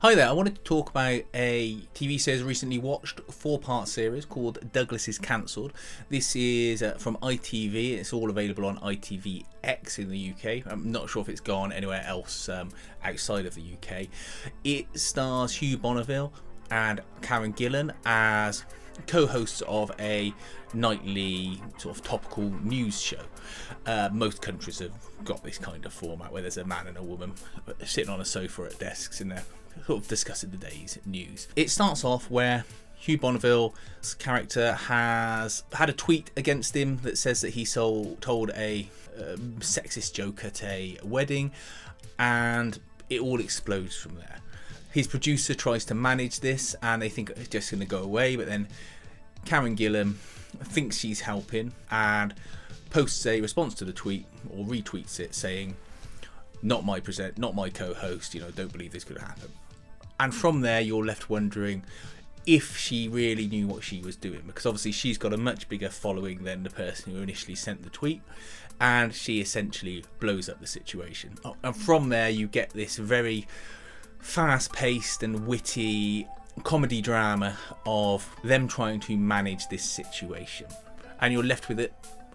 Hi there, I wanted to talk about a TV series I recently watched, a 4-part series called Douglas is Cancelled. This is from ITV, it's all available on ITVX in the UK. I'm not sure if it's gone anywhere else outside of the UK. It stars Hugh Bonneville and Karen Gillan as co-hosts of a nightly sort of topical news show. Most countries have got this kind of format where there's a man and a woman sitting on a sofa at desks in their sort of discussing the day's news. It starts off where Hugh Bonneville's character has had a tweet against him that says that he told a sexist joke at a wedding, and it all explodes from there. His producer tries to manage this and they think it's just going to go away, but then Karen Gillan thinks she's helping and posts a response to the tweet, or retweets it, saying, not my co-host, don't believe this could happen. And from there you're left wondering if she really knew what she was doing, because obviously she's got a much bigger following than the person who initially sent the tweet, and she essentially blows up the situation. And from there you get this very fast-paced and witty comedy drama of them trying to manage this situation, and you're left with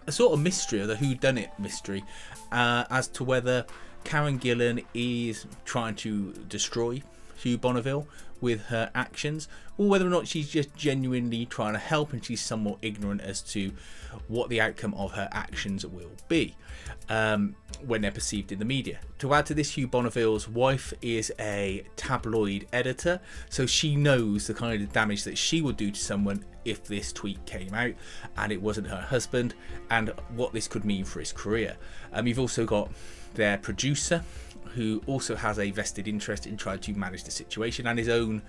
a sort of mystery, or the whodunit mystery, as to whether Karen Gillan is trying to destroy Hugh Bonneville with her actions, or whether or not she's just genuinely trying to help and she's somewhat ignorant as to what the outcome of her actions will be when they're perceived in the media. To add to this, Hugh Bonneville's wife is a tabloid editor, so she knows the kind of damage that she would do to someone if this tweet came out and it wasn't her husband, and what this could mean for his career. You've also got their producer, who also has a vested interest in trying to manage the situation, and his own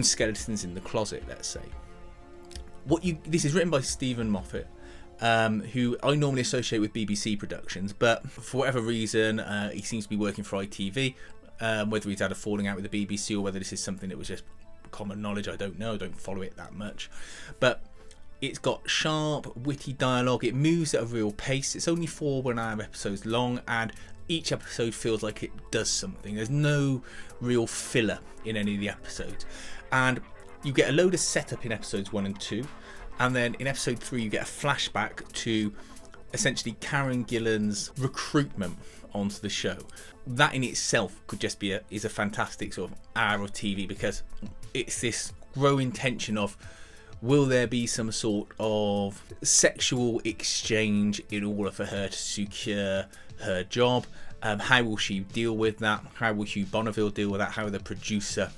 skeletons in the closet, let's say. This is written by Stephen Moffat, who I normally associate with BBC productions, but for whatever reason he seems to be working for ITV. Whether he's had a falling out with the BBC or whether this is something that was just common knowledge, I don't know. I don't follow it that much, but it's got sharp, witty dialogue. It moves at a real pace. It's only 4 1-hour episodes long, and each episode feels like it does something. There's no real filler in any of the episodes, and you get a load of setup in episodes 1 and 2, and then in episode 3 you get a flashback to essentially Karen Gillan's recruitment onto the show. That in itself could just be is a fantastic sort of hour of TV, because it's this growing tension of, will there be some sort of sexual exchange in order for her to secure her job? How will she deal with that? How will Hugh Bonneville deal with that? How will the producer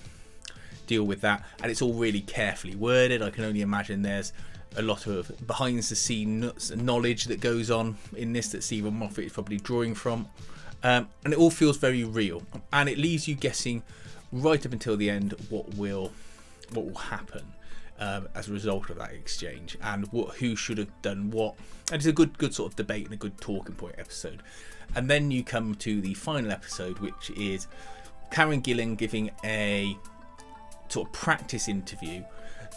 deal with that? And it's all really carefully worded. I can only imagine there's a lot of behind the scenes knowledge that goes on in this that Stephen Moffat is probably drawing from, and it all feels very real, and it leaves you guessing right up until the end what will happen as a result of that exchange, and who should have done what. And it's a good sort of debate and a good talking point episode. And then you come to the final episode, which is Karen Gillan giving a sort of practice interview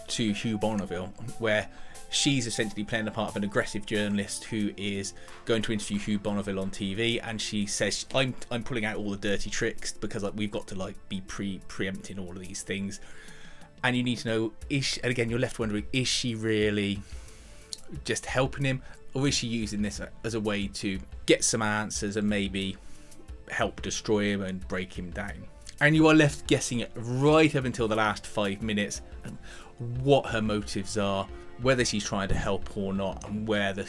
to Hugh Bonneville, where she's essentially playing the part of an aggressive journalist who is going to interview Hugh Bonneville on TV, and she says, I'm pulling out all the dirty tricks because we've got to be preempting all of these things. And you need to know, and again you're left wondering, is she really just helping him, or is she using this as a way to get some answers and maybe help destroy him and break him down? And you are left guessing it right up until the last 5 minutes what her motives are, whether she's trying to help or not, and where the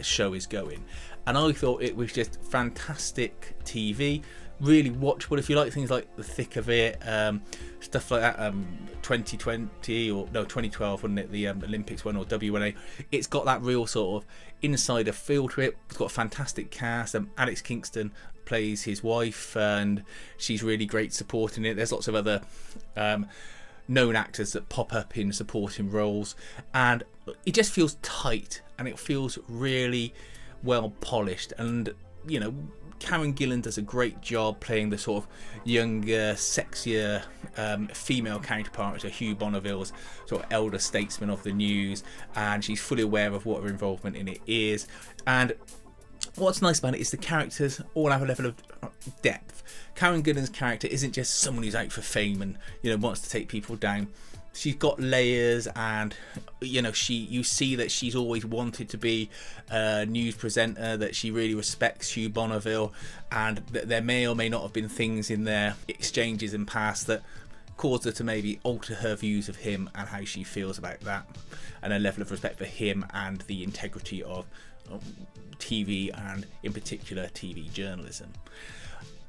show is going. And I thought it was just fantastic TV, really watchable if you like things like the thick of it, stuff like that. 2012, wasn't it, the Olympics one, or WNA. It's got that real sort of insider feel to it. It's got a fantastic cast. Alex Kingston plays his wife, and she's really great supporting it. There's lots of other known actors that pop up in supporting roles, and it just feels tight and it feels really well polished. And Karen Gillan does a great job playing the sort of younger, sexier female counterpart to Hugh Bonneville's sort of elder statesman of the news, and she's fully aware of what her involvement in it is. And What's nice about it is the characters all have a level of depth. Karen Gillan's character isn't just someone who's out for fame and, you know, wants to take people down. She's got layers, and you know, you see that she's always wanted to be a news presenter, that she really respects Hugh Bonneville, and that there may or may not have been things in their exchanges in past that caused her to maybe alter her views of him and how she feels about that, and a level of respect for him and the integrity of TV, and in particular TV journalism.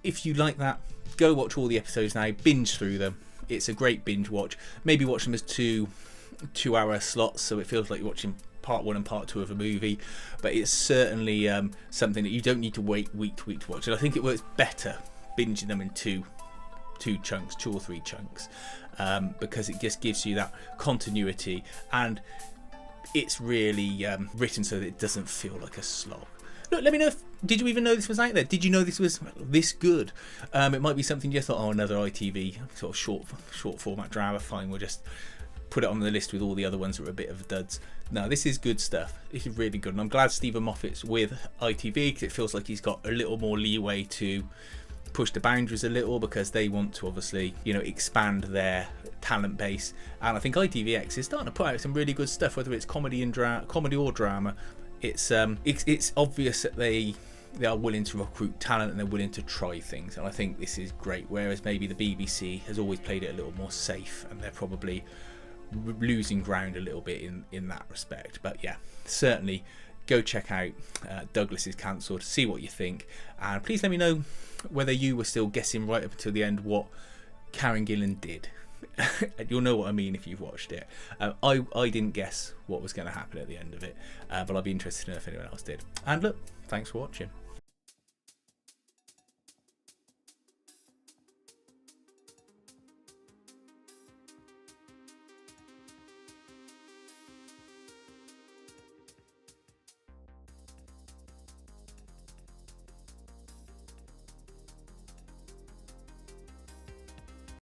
If you like that, go watch all the episodes now, binge through them. It's a great binge watch. Maybe watch them as two-hour slots, so it feels like you're watching part 1 and part 2 of a movie. But it's certainly something that you don't need to wait week to week to watch. And I think it works better binging them in two chunks, 2 or 3 chunks, because it just gives you that continuity, and it's really written so that it doesn't feel like a slog. Look, let me know did you even know this was out there? Did you know this was this good? It might be something you just thought, oh, another ITV sort of short format drama, fine, we'll just put it on the list with all the other ones that are a bit of duds. No, this is good stuff. This is really good, and I'm glad Stephen Moffat's with ITV, because it feels like he's got a little more leeway to push the boundaries a little, because they want to obviously, you know, expand their talent base, and I think ITVX is starting to put out some really good stuff, whether it's comedy or drama. It's obvious that they are willing to recruit talent, and they're willing to try things, and I think this is great, whereas maybe the BBC has always played it a little more safe, and they're probably losing ground a little bit in that respect. But yeah, certainly go check out Douglas is Cancelled, see what you think, and please let me know whether you were still guessing right up until the end what Karen Gillan did. You'll know what I mean if you've watched it. I didn't guess what was going to happen at the end of it, but I'd be interested to know if anyone else did. And look, thanks for watching.